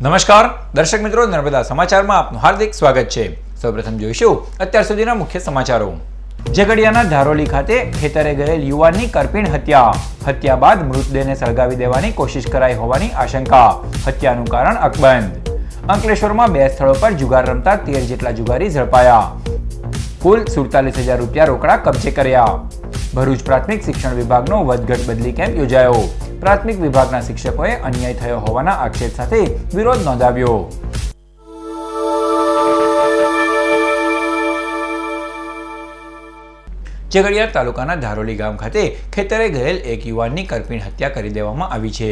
નમસ્કાર દર્શક મિત્રો, નર્મદા સમાચારમાં આપનું હાર્દિક સ્વાગત છે। સૌપ્રથમ જોઈશું અત્યાર સુધીના મુખ્ય સમાચારો। ઝઘડિયાના ધારોલી ખાતે ખેતરે ગયેલ યુવાનની કરપીણ હત્યા બાદ મૃતદેહને સળગાવી દેવાની કોશિશ કરાઈ હોવાની આશંકા। હત્યાનું કારણ અકબંધ। અંકલેશ્વરમાં 2 સ્થળો પર જુગાર રમતા 13 જેટલા જુગારી ઝડપાયા। કુલ 47,000 રૂપિયા રોકડા કબજે કર્યા। ભરૂચ પ્રાથમિક શિક્ષણ વિભાગનો વધઘટ બદલી કેમ્પ યોજાયો। પ્રાથમિક વિભાગના શિક્ષકોએ અન્યાય થયો હોવાના આક્ષેપ સાથે વિરોધ નોંધાવ્યો। ઝઘડિયા તાલુકાના ધારોલી ગામ ખાતે ખેતરે ગયેલ એક યુવાનની કરપીણ હત્યા કરી દેવામાં આવી છે।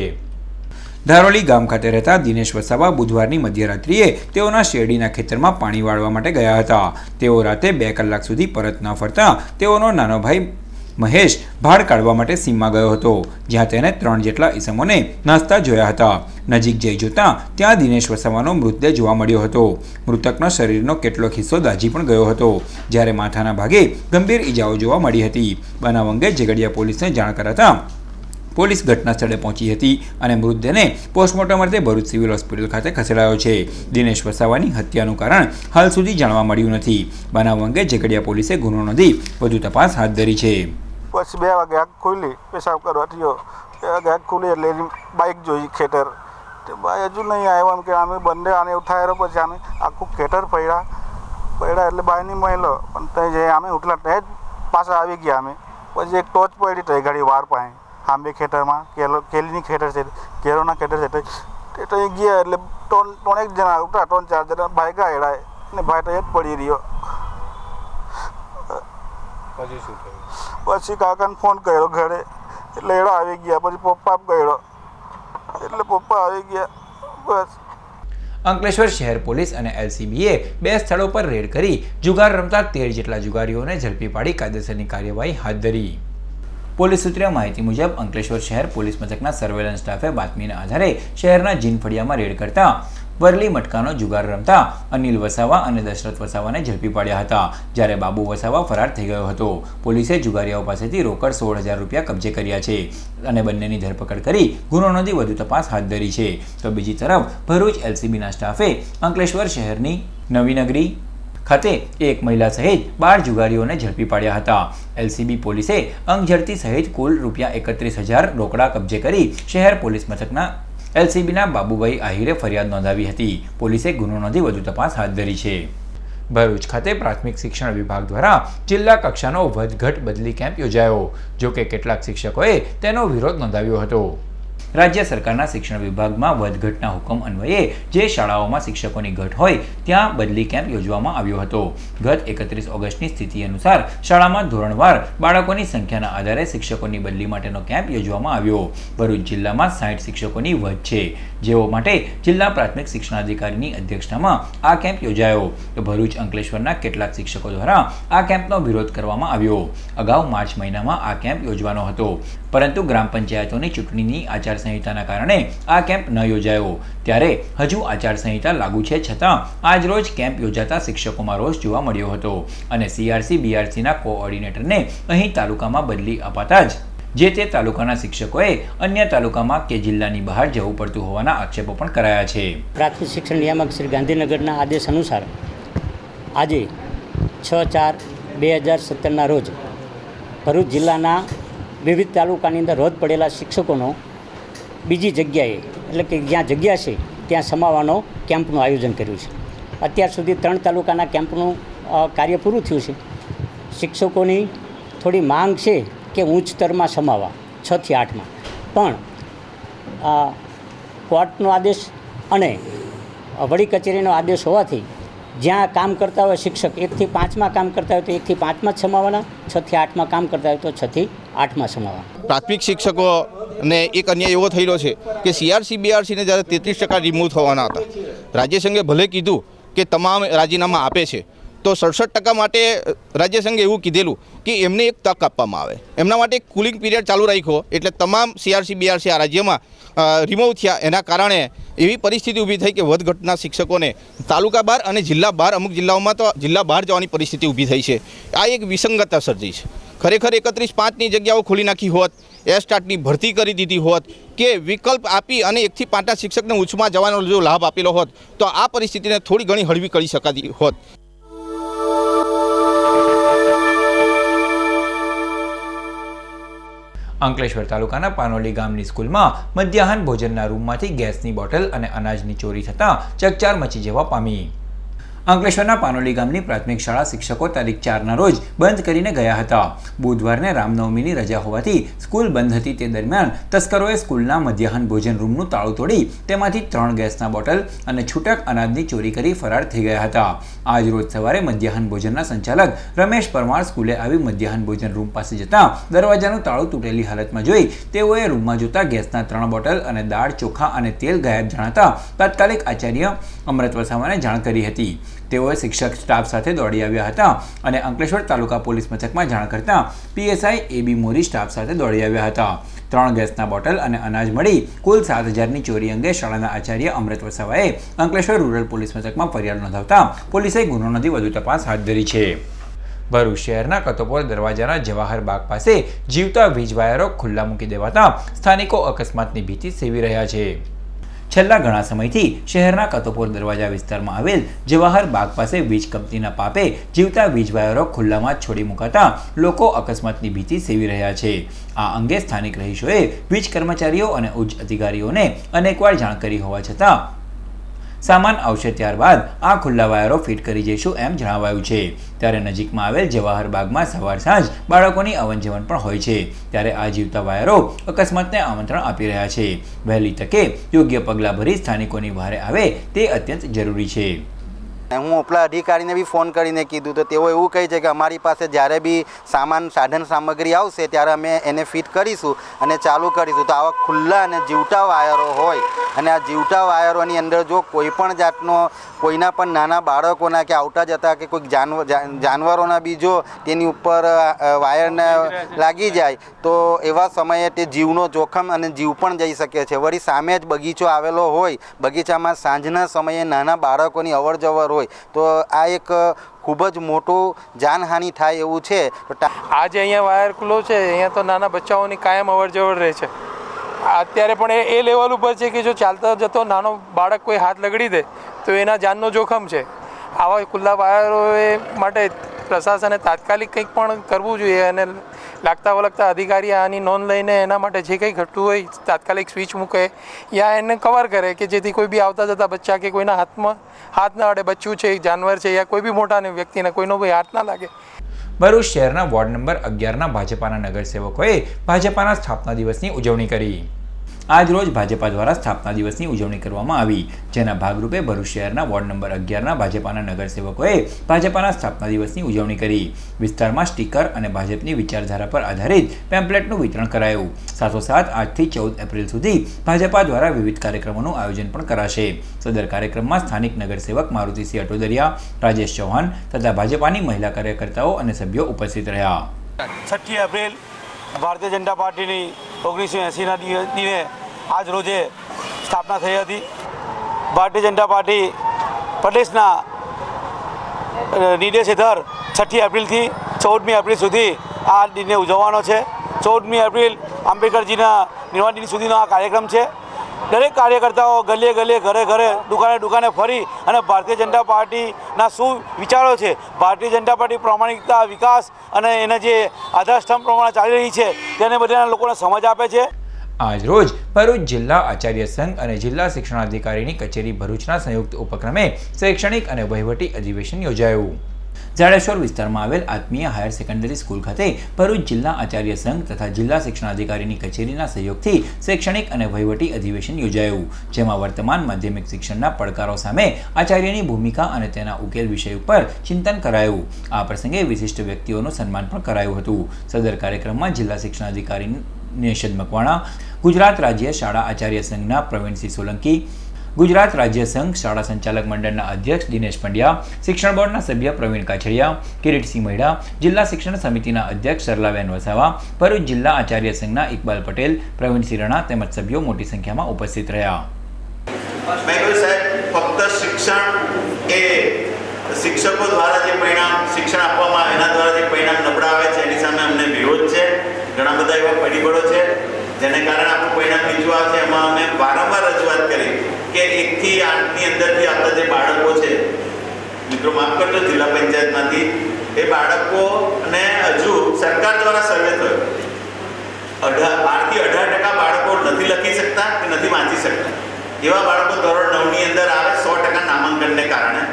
ધારોલી ગામ ખાતે રહેતા દિનેશ વસાવા બુધવારની મધ્યરાત્રિએ તેઓના શેરડીના ખેતરમાં પાણી વાળવા માટે ગયા હતા। તેઓ રાતે 2 કલાક સુધી પરત ન ફરતા તેઓનો નાનો ભાઈ મહેશ ભાડ કાઢવા માટે સીમમાં ગયો હતો, જ્યાં તેને 3 જેટલા ઈસમોને નાસ્તા જોયા હતા। નજીક જઈ જોતા ત્યાં દિનેશ વસાવાનો મૃતદેહ જોવા મળ્યો હતો। મૃતકનો શરીરનો કેટલોક હિસ્સો દાઝી પણ ગયો હતો, જ્યારે માથાના ભાગે ગંભીર ઈજાઓ જોવા મળી હતી। બનાવ અંગે ઝઘડિયા પોલીસને જાણ કરાતા પોલીસ ઘટના સ્થળે પહોંચી હતી અને મૃતદેહને પોસ્ટમોર્ટમ અર્થે ભરૂચ સિવિલ હોસ્પિટલ ખાતે ખસેડાયો છે। દિનેશ વસાવાની હત્યાનું કારણ હાલ સુધી જાણવા મળ્યું નથી। બનાવ અંગે ઝઘડિયા પોલીસે ગુનો નોંધી વધુ તપાસ હાથ ધરી છે। પછી 2 વાગે આગ ખુલી, પેશાબ કરવા થયો। 2 વાગે આગ ખુલી એટલે એની બાઇક જોઈ ખેતર, તે ભાઈ હજુ નહીં આવ્યો એમ કે અમે બંને આને ઉઠાવ્યો। પછી અમે આખું ખેતર પડ્યા એટલે બાયની મહિલો પણ ત્યાં જઈ અમે ઉઠલા ત્યાં જ પાછા આવી ગયા। અમે પછી એક ટોચ પડી તો ઘડી વાર પાસે આંબે ખેતરમાં કેલીની ખેતર છે, કેરોના ખેતર છે, તે તો ગયા એટલે 3 જણા ઉઠા, 3-4 જણા ભાઈ ગયા એડાય ને ભાઈ તો એ જ પડી રહ્યો। પછી શું થયું? પછી કાકાને ફોન કર્યો ઘરે એટલે એડા આવી ગયા। પછી પપ્પા કર્યો એટલે પપ્પા આવી ગયા બસ। અંકલેશ્વર શહેર પોલીસ અને એલસીબીએ 2 સ્થળો પર રેડ કરી જુગાર રમતા 13 જેટલા જુગારીઓને ઝડપી પાડી કાયદેસરની કાર્યવાહી હાથ ધરી। પોલીસ સૂત્રે માહિતી મુજબ અંકલેશ્વર શહેર પોલીસ મથકના સર્વેલન્સ સ્ટાફે બાતમીના આધારે શહેરના જીનફળિયામાં રેડ કરતા વરલી મટકાનો જુગાર રમતા અનિલ વસાવા અને દશરથ વસાવાને ઝડપી પાડ્યા હતા, જ્યારે બાબુ વસાવા ફરાર થઈ ગયો હતો। પોલીસે જુગારીઓ પાસેથી રોકડ 16,000 રૂપિયા કબજે કર્યા છે અને બંનેની ધરપકડ કરી ગુનો નોંધી વધુ તપાસ હાથ ધરી છે। તો બીજી તરફ ભરૂચ એલસીબીના સ્ટાફે અંકલેશ્વર શહેરની નવીનગરી ખાતે એક મહિલા સહિત 12 જુગારીઓને ઝડપી પાડ્યા હતા। એલસીબી પોલીસે અંગ ઝડતી સહિત કુલ રૂપિયા 31,000 રોકડા કબજે કરી શહેર પોલીસ મથકના એલસીબીના બાબુભાઈ આહિરે ફરિયાદ નોંધાવી હતી। પોલીસે ગુનો નોંધી વધુ તપાસ હાથ ધરી છે। ભરૂચ ખાતે પ્રાથમિક શિક્ષણ વિભાગ દ્વારા જિલ્લા કક્ષાનો વધઘટ બદલી કેમ્પ યોજાયો, જો કે કેટલાક શિક્ષકોએ તેનો વિરોધ નોંધાવ્યો હતો। રાજ્ય સરકારના શિક્ષણ વિભાગમાં વધઘટના હુકમ અન્વયે જે શાળાઓમાં શિક્ષકોની ઘટ હોય ત્યાં બદલી કેમ્પ યોજવામાં આવ્યો હતો। ગત 31 ઓગસ્ટની સ્થિતિ અનુસાર શાળામાં ધોરણવાર બાળકોની સંખ્યાના આધારે શિક્ષકોની બદલી માટેનો કેમ્પ યોજવામાં આવ્યો। ભરૂચ જિલ્લામાં 60 શિક્ષકોની વધ છે, જેઓ માટે જિલ્લા પ્રાથમિક શિક્ષણાધિકારીની અધ્યક્ષતામાં આ કેમ્પ યોજાયો। તો ભરૂચ અંકલેશ્વરના કેટલાક શિક્ષકો દ્વારા આ કેમ્પનો વિરોધ કરવામાં આવ્યો। અગાઉ માર્ચ મહિનામાં આ કેમ્પ યોજવાનો હતો, પરંતુ ગ્રામ પંચાયતોની ચૂંટણીની આચારસંહિતાના કારણે આ કેમ્પ ન યોજાયો। ત્યારે હજુ આચારસંહિતા લાગુ છે છતાં આજ રોજ કેમ્પ યોજાતા શિક્ષકોમાં રોષ જોવા મળ્યો હતો અને સીઆરસી બીઆરસીના કોઓર્ડિનેટરને અહીં તાલુકામાં બદલી અપાતા જ જે તે તાલુકાના શિક્ષકોએ અન્ય તાલુકામાં કે જિલ્લાની બહાર જવું પડતું હોવાના આક્ષેપો પણ કરાયા છે। પ્રાથમિક શિક્ષણ નિયામક શ્રી ગાંધીનગરના આદેશ અનુસાર આજે 6/4/2017ના રોજ ભરૂચ જિલ્લાના વિવિધ તાલુકાની અંદર રદ પડેલા શિક્ષકોનો બીજી જગ્યાએ એટલે કે જ્યાં જગ્યા છે ત્યાં સમાવવાનો કેમ્પનું આયોજન કર્યું છે। અત્યાર સુધી 3 તાલુકાના કેમ્પનું કાર્ય પૂરું થયું છે। શિક્ષકોની થોડી માંગ છે કે ઉચ્ચ સ્તરમાં સમાવવા 6 થી 8માં, પણ કોર્ટનો આદેશ અને વડી કચેરીનો આદેશ હોવાથી જ્યાં કામ કરતા હોય શિક્ષક 1 થી 5માં કામ કરતા હોય તો 1 થી 5માં જ સમાવવાના, 6 થી 8માં કામ કરતા હોય તો 6 થી 8માં સમાવવાના। પ્રાથમિક શિક્ષકોને એક અન્યાય એવો થયેલો છે કે સીઆરસી બીઆરસીને જ્યારે 33% રિમૂવ થવાના હતા, રાજ્ય સંઘે ભલે કીધું કે તમામ રાજીનામા આપે છે, તો 67% માટે રાજ્ય સંઘે એવું કીધેલું કે એમને એક તક આપવામાં આવે, એમના માટે એક કુલિંગ પીરિયડ ચાલુ રાખ્યો, એટલે તમામ સીઆરસી બીઆરસી આ રાજ્યમાં રિમૂવ થયા। એના કારણે એવી પરિસ્થિતિ ઊભી થઈ કે વધઘટના શિક્ષકોને તાલુકા બહાર અને જિલ્લા બહાર, અમુક જિલ્લાઓમાં તો જિલ્લા બહાર જવાની પરિસ્થિતિ ઊભી થઈ છે। આ એક વિસંગતતા સર્જી છે। ખરેખર 31/5ની જગ્યાઓ ખોલી નાખી હોત, એસ્ટાટની ભરતી કરી દીધી હોત કે વિકલ્પ આપી અને 1 થી 5ના શિક્ષકને ઉચ્ચમાં જવાનો જો લાભ આપેલો હોત તો આ પરિસ્થિતિને થોડી ઘણી હળવી કરી શકાતી હોત. અંકલેશ્વર તાલુકાના પાનોલી ગામની સ્કૂલમાં મધ્યાહન ભોજનના રૂમમાંથી ગેસની બોટલ અને અનાજની ચોરી થતાં ચકચાર મચી જવા પામી. અંકલેશ્વરના પાનોલી ગામની પ્રાથમિક શાળા શિક્ષકો તારીખ 4ના રોજ બંધ કરીને ગયા હતા. બુધવારને રામનવમીની રજા હોવાથી સ્કૂલ બંધ હતી. તે દરમિયાન તસ્કરોએ સ્કૂલના મધ્યાહન ભોજન રૂમનું તાળું તોડી તેમાંથી 3 ગેસના બોટલ અને છૂટક અનાજની ચોરી કરી ફરાર થઈ ગયા હતા. આજ રોજ સવારે મધ્યાહન ભોજનના સંચાલક રમેશ પરમાર સ્કૂલે આવી મધ્યાહન ભોજન રૂમ પાસે જતા દરવાજાનું તાળું તૂટેલી હાલતમાં જોઈ તેઓએ રૂમમાં જોતા ગેસના 3 બોટલ અને દાળ, ચોખા અને તેલ ગાયબ જણાતા તાત્કાલિક આચાર્ય અમૃત વસાવાને જાણ કરી હતી. તેઓએ શિક્ષક સ્ટાફ સાથે દોડી આવ્યા હતા અને અંકલેશ્વર તાલુકા પોલીસ મથકમાં જાણ કરતા પીએસઆઈ એબી મોરી સ્ટાફ સાથે દોડી આવ્યા હતા. 3 ગેસના બોટલ અને અનાજ મળી કુલ 7,000ની ચોરી અંગે શાળાના આચાર્ય અમૃત વસાવાએ અંકલેશ્વર રૂરલ પોલીસ મથકમાં ફરિયાદ નોંધાવતા પોલીસે ગુનો નોંધી વધુ તપાસ હાથ ધરી છે. ભરૂચ શહેરના કતોપોર દરવાજાના જવાહર બાગ પાસે જીવતા વીજ વાયરો ખુલ્લા મૂકી દેવાતા સ્થાનિકો અકસ્માતની ભીતિ સેવી રહ્યા છે. છેલ્લા ઘણા સમયથી શહેરના કતોપોર દરવાજા વિસ્તારમાં આવેલ જવાહર બાગ પાસે વીજ કંપનીના પાપે જીવતા વીજ વાયરો ખુલ્લામાં છોડી મુકાતા લોકો અકસ્માતની ભીતિ સેવી રહ્યા છે. આ અંગે સ્થાનિક રહીશોએ વીજ કર્મચારીઓ અને ઉચ્ચ અધિકારીઓને અનેકવાર જાણ કરી હોવા છતાં સામાન આવશે ત્યારબાદ આ ખુલ્લા વાયરો ફિટ કરી જઈશું એમ જણાવાયું છે. ત્યારે નજીકમાં આવેલ જવાહર બાગમાં સવાર સાંજ બાળકોની અવનજવન પણ હોય છે. ત્યારે આ જીવતા વાયરો અકસ્માતને આમંત્રણ આપી રહ્યા છે. વહેલી તકે યોગ્ય પગલાં ભરી સ્થાનિકોની વહારે આવે તે અત્યંત જરૂરી છે. હું ઉપલા અધિકારીને બી ફોન કરીને કીધું તો તેઓ એવું કહે છે કે અમારી પાસે જ્યારે બી સાધન સામગ્રી આવશે ત્યારે અમે એને ફિટ કરીશું અને ચાલુ કરીશું. તો આવા ખુલ્લા અને જીવતા વાયરો હોય અને આ જીવતા વાયરોની અંદર જો કોઈ પણ જાતનો કોઈના પણ નાના બાળકોના કે આવતા જતા કે કોઈ જાનવરોના બી જો તેની ઉપર વાયરને લાગી જાય તો એવા સમયે તે જીવનો જોખમ અને જીવ પણ જઈ શકે છે. વળી સામે જ બગીચો આવેલો હોય, બગીચામાં સાંજના સમયે નાના બાળકોની અવરજવર હોય તો આ એક ખૂબ જ મોટું જાનહાનિ થાય એવું છે. આજે અહીંયા વાયર ખુલ્લો છે, અહીંયા તો નાના બચ્ચાઓની કાયમ અવરજવર રહે છે. અત્યારે પણ એ લેવલ ઉપર છે કે જો ચાલતા જતો નાનો બાળક કોઈ હાથ લગડી દે તો એના જાનનો જોખમ છે. આવા ખુલ્લા વાયરો માટે પ્રશાસને તાત્કાલિક કંઈક પણ કરવું જોઈએ અને લાગતા વળગતા અધિકારી આની નોંધ લઈને એના માટે જે કંઈ ઘટતું હોય તાત્કાલિક સ્વિચ મૂકે યા એને કવર કરે કે જેથી કોઈ બી આવતા જતા બચ્ચા કે કોઈના હાથમાં હાથ ના અડે, બચ્ચું છે, જાનવર છે યા કોઈ બી મોટા વ્યક્તિને કોઈનો બી હાથ ના લાગે. ભરૂચ શહેરના વોર્ડ નંબર 11ના ભાજપાના નગરસેવકોએ ભાજપાના સ્થાપના દિવસની ઉજવણી કરી. આજ રોજ ભાજપા દ્વારા સ્થાપના દિવસની ઉજવણી કરવામાં આવી, જેના ભાગરૂપે ભરૂચ શહેરના વોર્ડ નંબર 11ના ભાજપાના નગરસેવકોએ ભાજપાના સ્થાપના દિવસની ઉજવણી કરી. વિસ્તારમાં સ્ટીકર અને ભાજપની વિચારધારા પર આધારિત પેમ્પલેટનું વિતરણ કરાયું. સાથોસાથ 8થી 14 એપ્રિલ સુધી ભાજપા દ્વારા વિવિધ કાર્યક્રમોનું આયોજન પણ કરાશે. સદર કાર્યક્રમમાં સ્થાનિક નગરસેવક મારુતિસિંહ અટોદરિયા, રાજેશ ચૌહાણ તથા ભાજપાની મહિલા કાર્યકર્તાઓ અને સભ્યો ઉપસ્થિત રહ્યા. 6 એપ્રિલ ભારતીય જનતા પાર્ટીની 1980ના દિને આજ રોજે સ્થાપના થઈ હતી. ભારતીય જનતા પાર્ટી પ્રદેશના નિર્દેશ હેઠળ 6 એપ્રિલથી 14મી એપ્રિલ સુધી આ દિનને ઉજવવાનો છે. 14મી એપ્રિલ આંબેડકરજીના નિર્વાણ દિન સુધીનો આ કાર્યક્રમ છે. દરેક કાર્યકર્તાઓ ગલીએ ગલીએ, ઘરે ઘરે, દુકાને ફરી અને ભારતીય જનતા પાર્ટીના શું વિચારો છે, ભારતીય જનતા પાર્ટી પ્રામાણિકતા, વિકાસ અને એના જે આધારસ્તંભ પ્રમાણે ચાલી રહી છે તેને બધાના લોકોને સમજ આપે છે. આજ રોજ ભરૂચ જિલ્લા આચાર્ય સંઘ અને જિલ્લા શિક્ષણાધિકારીની કચેરી ભરૂચના સંયુક્ત ઉપક્રમે શૈક્ષણિક અને વહીવટી અધિવેશન યોજાયું. જાડેશ્વર વિસ્તારમાં આવેલ આત્મીય હાયર સેકન્ડરી સ્કૂલ ખાતે ભરૂચ જિલ્લા આચાર્ય સંઘ તથા જિલ્લા શિક્ષણાધિકારીની કચેરીના સહયોગથી શૈક્ષણિક અને વહીવટી અધિવેશન યોજાયું, જેમાં વર્તમાન માધ્યમિક શિક્ષણના પડકારો સામે આચાર્યની ભૂમિકા અને તેના ઉકેલ વિષય ઉપર ચિંતન કરાયું. આ પ્રસંગે વિશિષ્ટ વ્યક્તિઓનું સન્માન પણ કરાયું હતું. સદર કાર્યક્રમમાં જિલ્લા શિક્ષણાધિકારી નેશદ મકવાણા, ગુજરાત રાજ્ય શાળા આચાર્ય સંઘના પ્રવીણસિંહ સોલંકી, ગુજરાત રાજ્ય સંઘ શાળા સંચાલક મંડળના અધ્યક્ષ દિનેશ પંડ્યા, શિક્ષણ બોર્ડના સભ્ય પ્રવીણ કાછડિયા, કિરીટસિંહ મહિડા, જિલ્લા શિક્ષણ સમિતિના અધ્યક્ષ સરલાબેન વસાવા, ભરૂચ જિલ્લા આચાર્ય સંઘના ઇકબાલ પટેલ, પ્રવીણસિંહ રણા તેમજ સભ્યો મોટી સંખ્યામાં ઉપસ્થિત રહ્યા. ફક્ત શિક્ષણ એ શિક્ષકો દ્વારા જે પરિણામ શિક્ષણ આપવામાં આવે એના દ્વારા જે પરિણામ નબળા આવે છે એની સામે અમને વિરોધ છે. ઘણા બધા એવા પરિબળો છે જેને કારણે આપણું પરિણામ નીચું આવે છે. એમાં અમે વારંવાર રજૂઆત કરી કે 1 થી 8ની અંદરથી આપણા જે બાળકો છે, મિત્રો માફ કરજો, જિલ્લા પંચાયતમાંથી એ બાળકોને હજુ સરકાર દ્વારા સર્વે થયો 12 થી 18% બાળકો નથી લખી શકતા કે નથી વાંચી શકતા. એવા બાળકો ધોરણ 9ની અંદર આવે 100% નામાંકનને કારણે,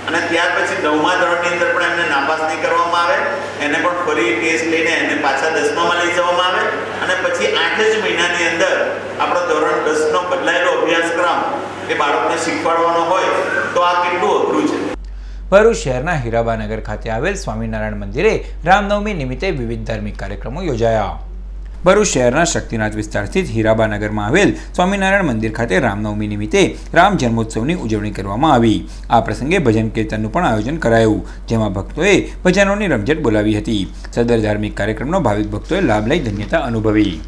અને ત્યાર પછી 9મા ધોરણની અંદર પણ એમને નાપાસ નહીં કરવામાં આવે, એને પણ ફરી ટેસ્ટ લઈને એને પાછા 10મામાં લઈ જવામાં આવે, અને પછી 8 જ મહિનાની અંદર આપણો ધોરણ 10નો બદલાયેલો અભ્યાસક્રમ એ બાળકને શીખવાડવાનો હોય તો આ કેટલું અઘરું છે. ભરૂચ શહેરના હીરાબાનગર ખાતે આવેલ સ્વામિનારાયણ મંદિરે રામનવમી નિમિત્તે વિવિધ ધાર્મિક કાર્યક્રમો યોજાયા. ભરૂચ શહેરના શક્તિનાથ વિસ્તાર સ્થિત હીરાબાનગરમાં આવેલ સ્વામિનારાયણ મંદિર ખાતે રામનવમી નિમિત્તે રામ જન્મોત્સવની ઉજવણી કરવામાં આવી. આ પ્રસંગે ભજન કીર્તનનું પણ આયોજન કરાયું, જેમાં ભક્તોએ ભજનોની રમઝટ બોલાવી હતી. સદર ધાર્મિક કાર્યક્રમનો ભાવિક ભક્તોએ લાભ લઈ ધન્યતા અનુભવી.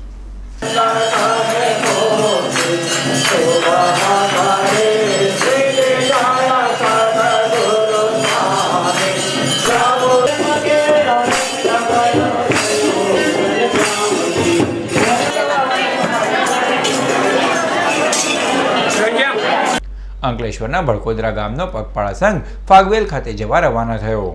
અંકલેશ્વરના ભડકોદરા ગામનો પગપાળા સંઘ ફાગવેલ ખાતે જવા રવાના થયો.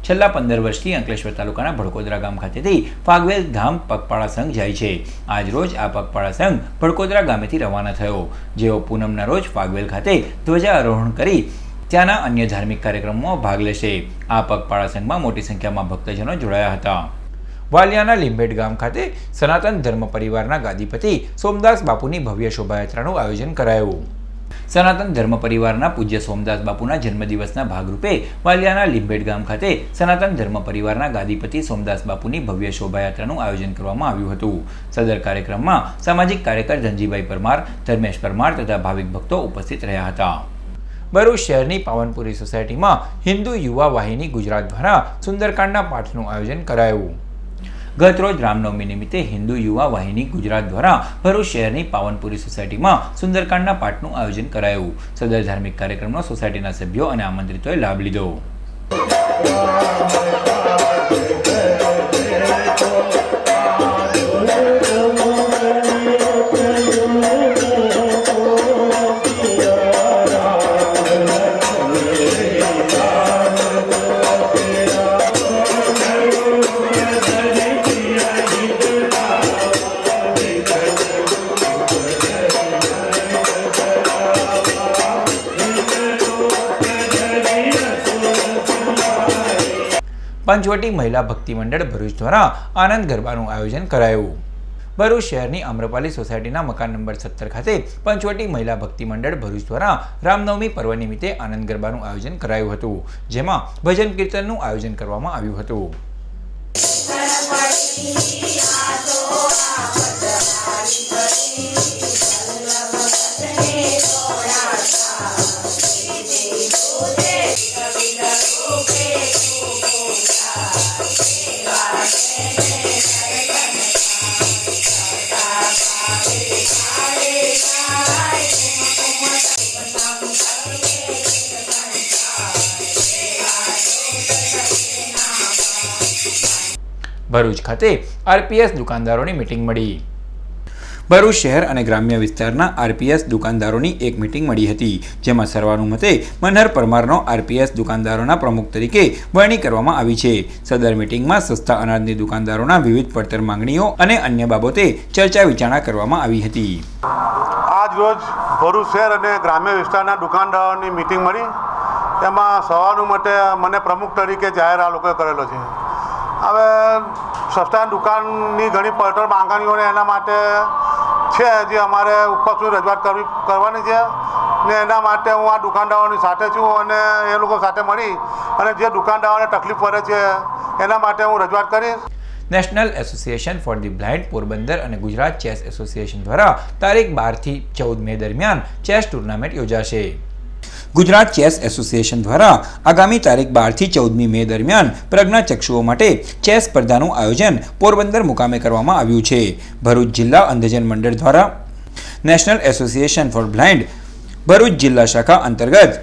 છેલ્લા 15 વર્ષથી અંકલેશ્વર તાલુકાના ભડકોદરા ગામ ખાતેથી ફાગવેલ ધામ પગપાળા સંઘ જાય છે. આજ રોજ આ પગપાળા સંઘ ભડકોદરા ગામેથી રવાના થયો, જેઓ પૂનમના રોજ ફાગવેલ ખાતે ધ્વજારોહણ કરી ત્યાંના અન્ય ધાર્મિક કાર્યક્રમોમાં ભાગ લેશે. આ પગપાળા સંઘમાં મોટી સંખ્યામાં ભક્તજનો જોડાયા હતા. વાલિયાના લીંભેટ ગામ ખાતે સનાતન ધર્મ પરિવારના ગાદીપતિ સોમદાસ બાપુની ભવ્ય શોભાયાત્રાનું આયોજન કરાયું. સનાતન ધર્મ પરિવારના પૂજ્ય સોમદાસ બાપુના જન્મદિવસના ભાગરૂપે વાલિયાના લીંભેટ ગામ ખાતે સનાતન ધર્મ પરિવારના ગાદીપતિ સોમદાસ બાપુની ભવ્ય શોભાયાત્રાનું આયોજન કરવામાં આવ્યું હતું. સદર કાર્યક્રમમાં સામાજિક કાર્યકર ધનજીભાઈ પરમાર, ધર્મેશ પરમાર તથા ભાવિક ભક્તો ઉપસ્થિત રહ્યા હતા. ભરૂચ શહેરની પાવનપુરી સોસાયટીમાં હિન્દુ યુવા વાહિની ગુજરાત દ્વારા સુંદરકાંડના પાઠનું આયોજન કરાયું. ગત રોજ રામનવમી નિમિત્તે હિન્દુ યુવા વાહિની ગુજરાત દ્વારા ભરૂચ શહેરની પાવનપુરી સોસાયટીમાં સુંદરકાંડના પાઠનું આયોજન કરાયું. સદર ધાર્મિક કાર્યક્રમનો સોસાયટીના સભ્યો અને આમંત્રિતોએ લાભ લીધો. પંચવટી મહિલા ભક્તિ મંડળ ભરૂચ દ્વારા આનંદ ગરબાનું આયોજન કરાયું. ભરૂચ શહેરની આમ્રપાલી સોસાયટીના મકાન નંબર 17 ખાતે પંચવટી મહિલા ભક્તિ મંડળ ભરૂચ દ્વારા રામનવમી પર્વ નિમિત્તે આનંદ ગરબાનું આયોજન કરાયું હતું, જેમાં ભજન કીર્તનનું આયોજન કરવામાં આવ્યું હતું. ભરૂચ ખાતે આરપીએસ દુકાનદારોની મીટિંગ મળી. ભરૂચ શહેર અને ગ્રામ્ય વિસ્તારના આરપીએસ દુકાનદારોની એક મીટિંગ મળી હતી, જેમાં સર્વાનુમતે મનહર પરમારનો આરપીએસ દુકાનદારોના પ્રમુખ તરીકે વરણી કરવામાં આવી છે. સદર મીટિંગમાં સસ્તા અનાજની દુકાનદારોના વિવિધ પડતર માંગણીઓ અને અન્ય બાબતે ચર્ચા વિચારણા કરવામાં આવી હતી. આજ રોજ ભરૂચ શહેર અને ગ્રામ્ય વિસ્તારના દુકાનદારોની મીટિંગ મળી, એમાં સર્વાનુમતે મને પ્રમુખ તરીકે જાહેર આ લોકોએ કરેલો છે. હવે સસ્તા દુકાનની ઘણી પડતર માંગણીઓને એના માટે છે, જે અમારે ઉપર સુધી રજૂઆત કરવાની છે ને એના માટે હું આ દુકાનદારોની સાથે છું અને એ લોકો સાથે મળી અને જે દુકાનદારોને તકલીફ પડે છે એના માટે હું રજૂઆત કરીશ. National association for the blind Porbandar અને ગુજરાત ચેસ એસોસિએશન દ્વારા તારીખ 12 થી 14 મે દરમિયાન ચેસ ટુર્નામેન્ટ યોજાશે. ગુજરાત ચેસ એસોસિએશન દ્વારા આગામી તારીખ 12 થી 14 મે દરમિયાન પ્રજ્ઞાચક્ષુઓ માટે ચેસ સ્પર્ધાનું આયોજન પોરબંદર મુકામે કરવામાં આવ્યું છે. ભરૂચ જિલ્લા અંધજન મંડળ દ્વારા national association four blind Bharuch જિલ્લા શાખા અંતર્ગત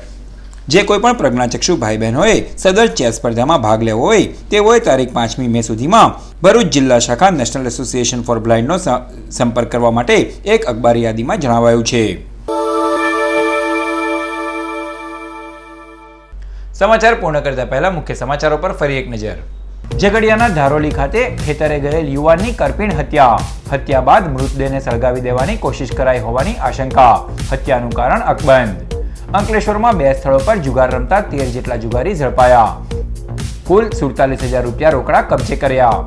જે કોઈ પણ પ્રજ્ઞાચક્ષુ ભાઈ બહેનોએ સદર ચેસ સ્પર્ધામાં ભાગ લેવો હોય તેઓએ તારીખ 5મી મે સુધીમાં ભરૂચ જિલ્લા શાખા નેશનલ એસોસિએશન ફોર બ્લાઇન્ડનો સંપર્ક કરવા માટે એક અખબારી યાદીમાં જણાવાયું છે. સમાચાર પૂર્ણ કરતા પહેલા મુખ્ય સમાચારો પર ફરી એક નજર. ઝઘડિયાના ધારોલી ખાતે ખેતરે ગયેલ યુવાનની કરપીણ હત્યા બાદ મૃતદેહને સળગાવી દેવાની કોશિશ કરાઈ હોવાની આશંકા. હત્યાનું કારણ અકબંધ. અંકલેશ્વરમાં 2 સ્થળો પર જુગાર રમતા 13 જેટલા જુગારી ઝડપાયા. કુલ 47,000 રૂપિયા રોકડા કબજે કર્યા.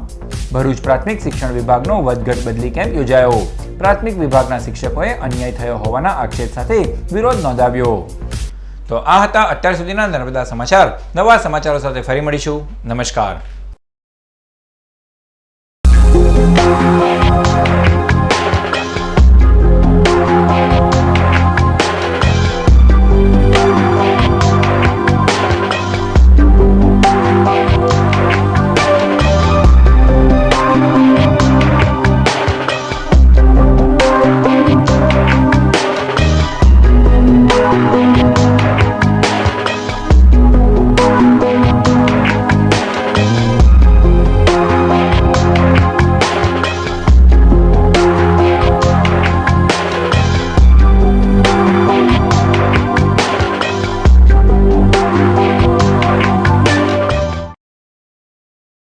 ભરૂચ પ્રાથમિક શિક્ષણ વિભાગનો વધઘટ બદલી કેમ્પ યોજાયો. પ્રાથમિક વિભાગના શિક્ષકોએ અન્યાય થયો હોવાના આક્ષેપ સાથે વિરોધ નોંધાવ્યો. તો આ હતા અત્યાર સુધીના નર્મદા સમાચાર. નવા સમાચારો સાથે ફરી મળીશું. નમસ્કાર.